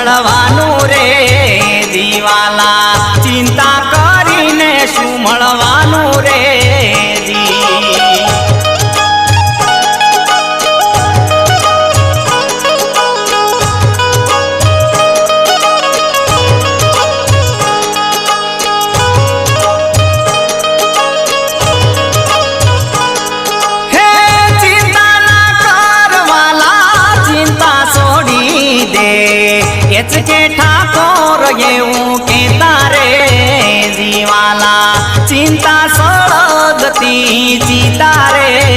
મળવાનું રે દીવાલા ચિંતા કરીને શું મળવાનું રે के ठाकोर येऊ के तारे दीवाला चिंता सळगती चितारे